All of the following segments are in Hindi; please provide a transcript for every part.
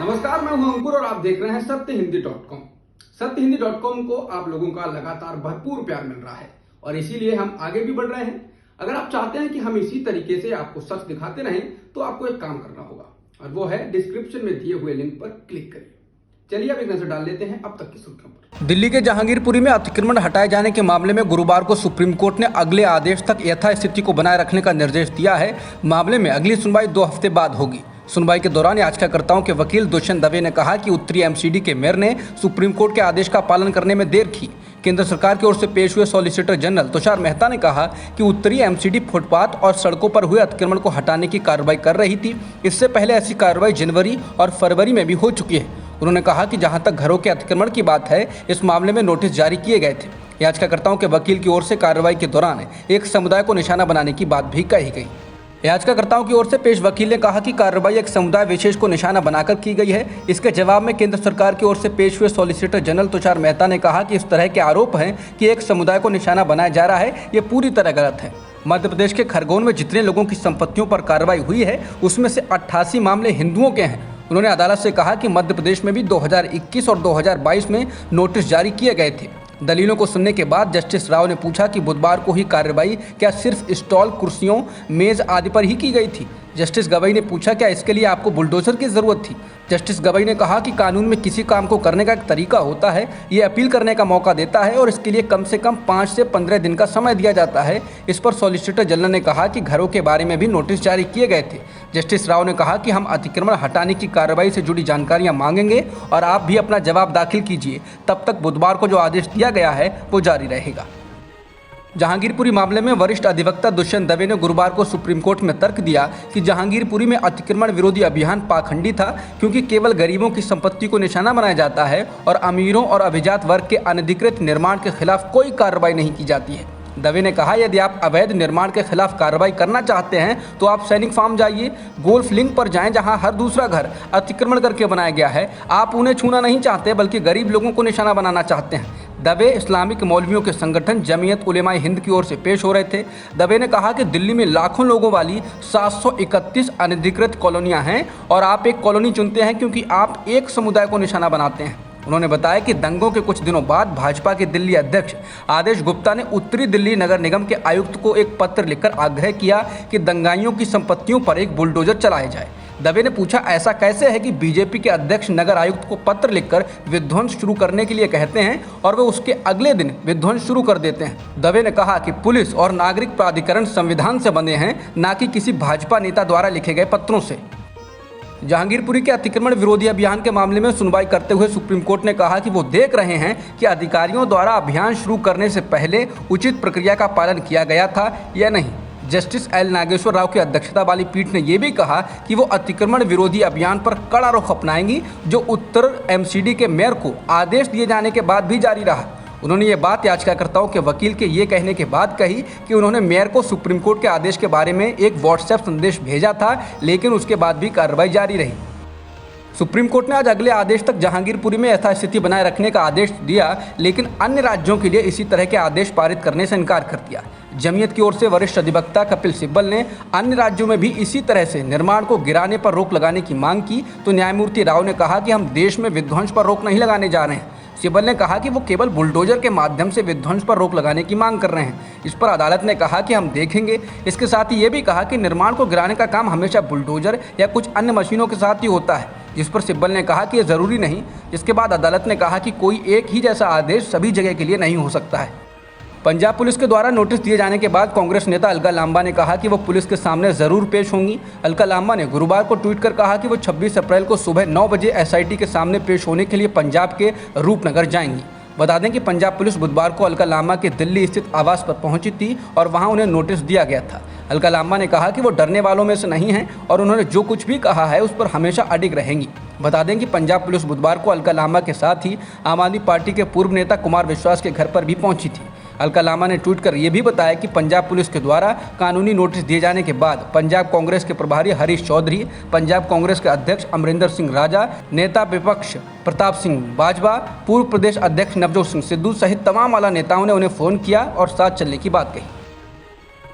नमस्कार, मैं हूं अंकुर और आप देख रहे हैं सत्यहिंदी.com। सत्यहिंदी.com को आप लोगों का लगातार भरपूर प्यार मिल रहा है और इसीलिए हम आगे भी बढ़ रहे हैं। अगर आप चाहते हैं कि हम इसी तरीके से आपको सच दिखाते रहें तो आपको एक काम करना होगा और वो है डिस्क्रिप्शन में दिए हुए लिंक पर क्लिक करिए। चलिए अब एक नजर डाल लेते हैं अब तक की सुर्खियों पर। दिल्ली के जहांगीरपुरी में अतिक्रमण हटाए जाने के मामले में गुरुवार को सुप्रीम कोर्ट ने अगले आदेश तक यथास्थिति को बनाए रखने का निर्देश दिया है। मामले में अगली सुनवाई 2 हफ्ते बाद होगी। सुनवाई के दौरान याचिकाकर्ताओं के वकील दुष्यंत दवे ने कहा कि उत्तरी एमसीडी के मेयर ने सुप्रीम कोर्ट के आदेश का पालन करने में देर की। केंद्र सरकार की ओर से पेश हुए सॉलिसिटर जनरल तुषार मेहता ने कहा कि उत्तरी एमसीडी फुटपाथ और सड़कों पर हुए अतिक्रमण को हटाने की कार्रवाई कर रही थी। इससे पहले ऐसी कार्रवाई जनवरी और फरवरी में भी हो चुकी है। उन्होंने कहा कि जहां तक घरों के अतिक्रमण की बात है, इस मामले में नोटिस जारी किए गए थे। याचिकाकर्ताओं के वकील की ओर से कार्रवाई के दौरान एक समुदाय को निशाना बनाने की बात भी कही गई। याचिकाकर्ताओं की ओर से पेश वकील ने कहा कि कार्रवाई एक समुदाय विशेष को निशाना बनाकर की गई है। इसके जवाब में केंद्र सरकार की ओर से पेश हुए सॉलिसिटर जनरल तुषार मेहता ने कहा कि इस तरह के आरोप हैं कि एक समुदाय को निशाना बनाया जा रहा है, ये पूरी तरह गलत है। मध्य प्रदेश के खरगोन में जितने लोगों की संपत्तियों पर कार्रवाई हुई है उसमें से 88 मामले हिंदुओं के हैं। उन्होंने अदालत से कहा कि मध्य प्रदेश में भी 2021 और 2022 में नोटिस जारी किए गए थे। दलीलों को सुनने के बाद जस्टिस राव ने पूछा कि बुधवार को ही कार्रवाई क्या सिर्फ स्टॉल, कुर्सियों, मेज आदि पर ही की गई थी। जस्टिस गवई ने पूछा क्या इसके लिए आपको बुलडोजर की जरूरत थी। जस्टिस गवई ने कहा कि कानून में किसी काम को करने का एक तरीका होता है, ये अपील करने का मौका देता है और इसके लिए कम से कम 5 से 15 दिन का समय दिया जाता है। इस पर सॉलिसिटर जनरल ने कहा कि घरों के बारे में भी नोटिस जारी किए गए थे। जस्टिस राव ने कहा कि हम अतिक्रमण हटाने की कार्रवाई से जुड़ी जानकारियां मांगेंगे और आप भी अपना जवाब दाखिल कीजिए। तब तक बुधवार को जो आदेश दिया गया है वो जारी रहेगा। जहांगीरपुरी मामले में वरिष्ठ अधिवक्ता दुष्यंत दवे ने गुरुवार को सुप्रीम कोर्ट में तर्क दिया कि जहांगीरपुरी में अतिक्रमण विरोधी अभियान पाखंडी था, क्योंकि केवल गरीबों की संपत्ति को निशाना बनाया जाता है और अमीरों और अभिजात वर्ग के अनधिकृत निर्माण के खिलाफ कोई कार्रवाई नहीं की जाती है। दवे ने कहा यदि आप अवैध निर्माण के खिलाफ कार्रवाई करना चाहते हैं तो आप सैनिक फार्म जाइए, गोल्फ लिंक पर जाएं जहां हर दूसरा घर अतिक्रमण करके बनाया गया है। आप उन्हें छूना नहीं चाहते बल्कि गरीब लोगों को निशाना बनाना चाहते हैं। दवे इस्लामिक मौलवियों के संगठन जमीयत उलेमाए हिंद की ओर से पेश हो रहे थे। दवे ने कहा कि दिल्ली में लाखों लोगों वाली 731 अनधिकृत कॉलोनियां हैं और आप एक कॉलोनी चुनते हैं क्योंकि आप एक समुदाय को निशाना बनाते हैं। उन्होंने बताया कि दंगों के कुछ दिनों बाद भाजपा के दिल्ली अध्यक्ष आदेश गुप्ता ने उत्तरी दिल्ली नगर निगम के आयुक्त को एक पत्र लिखकर आग्रह किया कि दंगाइयों की संपत्तियों पर एक बुलडोजर चलाया जाए। दवे ने पूछा ऐसा कैसे है कि बीजेपी के अध्यक्ष नगर आयुक्त को पत्र लिखकर विध्वंस शुरू करने के लिए कहते हैं और वे उसके अगले दिन विध्वंस शुरू कर देते हैं। दवे ने कहा कि पुलिस और नागरिक प्राधिकरण संविधान से बने हैं, न कि किसी भाजपा नेता द्वारा लिखे गए पत्रों से। जहांगीरपुरी के अतिक्रमण विरोधी अभियान के मामले में सुनवाई करते हुए सुप्रीम कोर्ट ने कहा कि वो देख रहे हैं कि अधिकारियों द्वारा अभियान शुरू करने से पहले उचित प्रक्रिया का पालन किया गया था या नहीं। जस्टिस एल नागेश्वर राव की अध्यक्षता वाली पीठ ने यह भी कहा कि वो अतिक्रमण विरोधी अभियान पर कड़ा रुख अपनाएंगी जो उत्तर एमसीडी के मेयर को आदेश दिए जाने के बाद भी जारी रहा। उन्होंने ये बात याचिकाकर्ताओं के वकील के ये कहने के बाद कही कि उन्होंने मेयर को सुप्रीम कोर्ट के आदेश के बारे में एक व्हाट्सएप संदेश भेजा था, लेकिन उसके बाद भी कार्रवाई जारी रही। सुप्रीम कोर्ट ने आज अगले आदेश तक जहांगीरपुरी में यथास्थिति बनाए रखने का आदेश दिया, लेकिन अन्य राज्यों के लिए इसी तरह के आदेश पारित करने से इनकार कर दिया। जमीयत की ओर से वरिष्ठ अधिवक्ता कपिल सिब्बल ने अन्य राज्यों में भी इसी तरह से निर्माण को गिराने पर रोक लगाने की मांग की, तो न्यायमूर्ति राव ने कहा कि हम देश में विध्वंस पर रोक नहीं लगाने जा रहे हैं। सिब्बल ने कहा कि वो केवल बुलडोजर के माध्यम से विध्वंस पर रोक लगाने की मांग कर रहे हैं। इस पर अदालत ने कहा कि हम देखेंगे। इसके साथ ही ये भी कहा कि निर्माण को गिराने का काम हमेशा बुलडोजर या कुछ अन्य मशीनों के साथ ही होता है, जिस पर सिब्बल ने कहा कि ये ज़रूरी नहीं। जिसके बाद अदालत ने कहा कि कोई एक ही जैसा आदेश सभी जगह के लिए नहीं हो सकता है। पंजाब पुलिस के द्वारा नोटिस दिए जाने के बाद कांग्रेस नेता अलका लांबा ने कहा कि वो पुलिस के सामने ज़रूर पेश होंगी। अलका लांबा ने गुरुवार को ट्वीट कर कहा कि वो 26 अप्रैल को सुबह 9 बजे एसआईटी के सामने पेश होने के लिए पंजाब के रूपनगर जाएंगी। बता दें कि पंजाब पुलिस बुधवार को अलका लांबा के दिल्ली स्थित आवास पर पहुंची थी और वहां उन्हें नोटिस दिया गया था। अलका लांबा ने कहा कि वो डरने वालों में से नहीं हैं और उन्होंने जो कुछ भी कहा है उस पर हमेशा अडिग रहेंगी। बता दें कि पंजाब पुलिस बुधवार को अलका लांबा के साथ ही आम आदमी पार्टी के पूर्व नेता कुमार विश्वास के घर पर भी पहुंची थी। अलका लांबा ने ट्वीट कर ये भी बताया कि पंजाब पुलिस के द्वारा कानूनी नोटिस दिए जाने के बाद पंजाब कांग्रेस के प्रभारी हरीश चौधरी, पंजाब कांग्रेस के अध्यक्ष अमरिंदर सिंह राजा, नेता विपक्ष प्रताप सिंह बाजवा, पूर्व प्रदेश अध्यक्ष नवजोत सिंह सिद्धू सहित तमाम आला नेताओं ने उन्हें फ़ोन किया और साथ चलने की बात कही।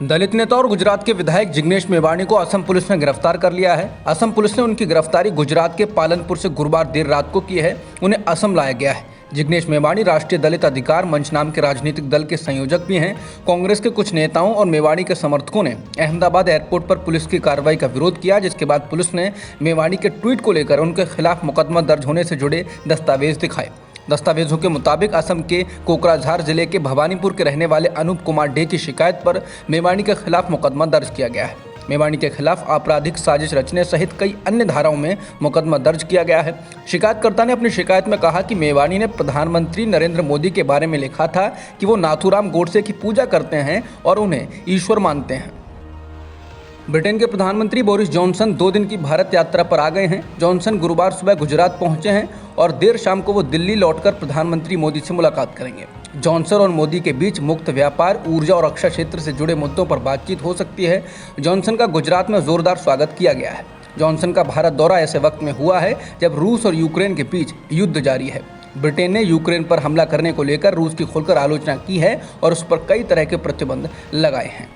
दलित नेता और गुजरात के विधायक जिग्नेश मेवाणी को असम पुलिस ने गिरफ्तार कर लिया है। असम पुलिस ने उनकी गिरफ्तारी गुजरात के पालनपुर से गुरुवार देर रात को की है। उन्हें असम लाया गया है। जिग्नेश मेवाणी राष्ट्रीय दलित अधिकार मंच नाम के राजनीतिक दल के संयोजक भी हैं। कांग्रेस के कुछ नेताओं और मेवाणी के समर्थकों ने अहमदाबाद एयरपोर्ट पर पुलिस की कार्रवाई का विरोध किया, जिसके बाद पुलिस ने मेवाणी के ट्वीट को लेकर उनके खिलाफ मुकदमा दर्ज होने से जुड़े दस्तावेज दिखाए। दस्तावेजों के मुताबिक असम के कोकराझार जिले के भवानीपुर के रहने वाले अनूप कुमार डे की शिकायत पर मेवाणी के खिलाफ मुकदमा दर्ज किया गया है। मेवाणी के खिलाफ आपराधिक साजिश रचने सहित कई अन्य धाराओं में मुकदमा दर्ज किया गया है। शिकायतकर्ता ने अपनी शिकायत में कहा कि मेवाणी ने प्रधानमंत्री नरेंद्र मोदी के बारे में लिखा था कि वो नाथूराम गोडसे की पूजा करते हैं और उन्हें ईश्वर मानते हैं। ब्रिटेन के प्रधानमंत्री बोरिस जॉनसन 2 दिन की भारत यात्रा पर आ गए हैं। जॉनसन गुरुवार सुबह गुजरात पहुंचे हैं और देर शाम को वो दिल्ली लौटकर प्रधानमंत्री मोदी से मुलाकात करेंगे। जॉनसन और मोदी के बीच मुक्त व्यापार, ऊर्जा और रक्षा क्षेत्र से जुड़े मुद्दों पर बातचीत हो सकती है। जॉनसन का गुजरात में जोरदार स्वागत किया गया है। जॉनसन का भारत दौरा ऐसे वक्त में हुआ है जब रूस और यूक्रेन के बीच युद्ध जारी है। ब्रिटेन ने यूक्रेन पर हमला करने को लेकर रूस की खुलकर आलोचना की है और उस पर कई तरह के प्रतिबंध लगाए हैं।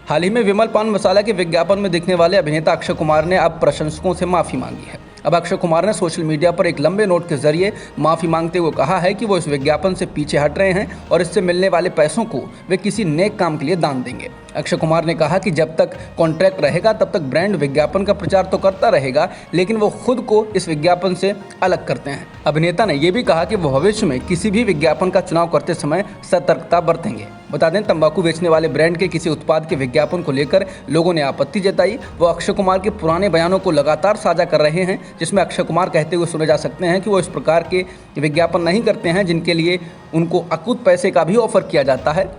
हाल ही में विमल पान मसाला के विज्ञापन में दिखने वाले अभिनेता अक्षय कुमार ने अब प्रशंसकों से माफ़ी मांगी है। अब अक्षय कुमार ने सोशल मीडिया पर एक लंबे नोट के जरिए माफ़ी मांगते हुए कहा है कि वो इस विज्ञापन से पीछे हट रहे हैं और इससे मिलने वाले पैसों को वे किसी नेक काम के लिए दान देंगे। अक्षय कुमार ने कहा कि जब तक कॉन्ट्रैक्ट रहेगा तब तक ब्रांड विज्ञापन का प्रचार तो करता रहेगा, लेकिन वो खुद को इस विज्ञापन से अलग करते हैं। अभिनेता ने यह भी कहा कि वो भविष्य में किसी भी विज्ञापन का चुनाव करते समय सतर्कता बरतेंगे। बता दें, तंबाकू बेचने वाले ब्रांड के किसी उत्पाद के विज्ञापन को लेकर लोगों ने आपत्ति जताई। वो अक्षय कुमार के पुराने बयानों को लगातार साझा कर रहे हैं, जिसमें अक्षय कुमार कहते हुए सुने जा सकते हैं कि वो इस प्रकार के विज्ञापन नहीं करते हैं जिनके लिए उनको अकूत पैसे का भी ऑफर किया जाता है।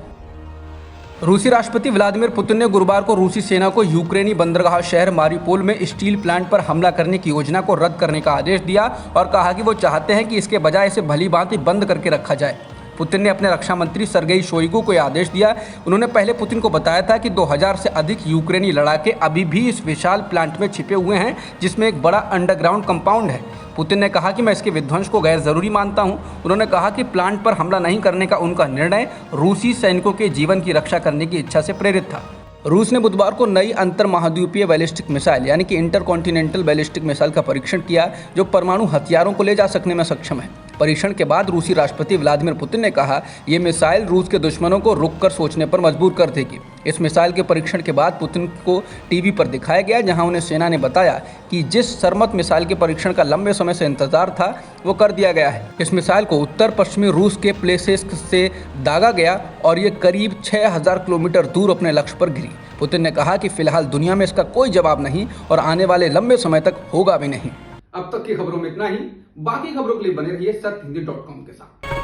रूसी राष्ट्रपति व्लादिमीर पुतिन ने गुरुवार को रूसी सेना को यूक्रेनी बंदरगाह शहर मारिपोल में स्टील प्लांट पर हमला करने की योजना को रद्द करने का आदेश दिया और कहा कि वो चाहते हैं कि इसके बजाय इसे भली भांति बंद करके रखा जाए। पुतिन ने अपने रक्षा मंत्री सर्गेई शोइगु को यह आदेश दिया। उन्होंने पहले पुतिन को बताया था कि 2000 से अधिक यूक्रेनी लड़ाके अभी भी इस विशाल प्लांट में छिपे हुए हैं, जिसमें एक बड़ा अंडरग्राउंड कंपाउंड है। पुतिन ने कहा कि मैं इसके विध्वंस को गैर जरूरी मानता हूं। उन्होंने कहा कि प्लांट पर हमला नहीं करने का उनका निर्णय रूसी सैनिकों के जीवन की रक्षा करने की इच्छा से प्रेरित था। रूस ने बुधवार को नई अंतर महाद्वीपीय बैलिस्टिक मिसाइल यानी कि इंटरकॉन्टिनेंटल बैलिस्टिक मिसाइल का परीक्षण किया, जो परमाणु हथियारों को ले जा सकने में सक्षम है। परीक्षण के बाद रूसी राष्ट्रपति व्लादिमीर पुतिन ने कहा, ये मिसाइल रूस के दुश्मनों को रुककर सोचने पर मजबूर कर देगी। इस मिसाइल के परीक्षण के बाद पुतिन को टीवी पर दिखाया गया, जहां उन्हें सेना ने बताया कि जिस सरमत मिसाइल के परीक्षण का लंबे समय से इंतजार था वो कर दिया गया है। इस मिसाइल को उत्तर पश्चिमी रूस के प्लेसेस्क से दागा गया और ये करीब 6000 किलोमीटर दूर अपने लक्ष्य पर गिरी। पुतिन ने कहा कि फिलहाल दुनिया में इसका कोई जवाब नहीं और आने वाले लंबे समय तक होगा भी नहीं। अब तक की खबरों में इतना ही। बाकी खबरों के लिए बने रहिए सत्यहिंदी.com के साथ।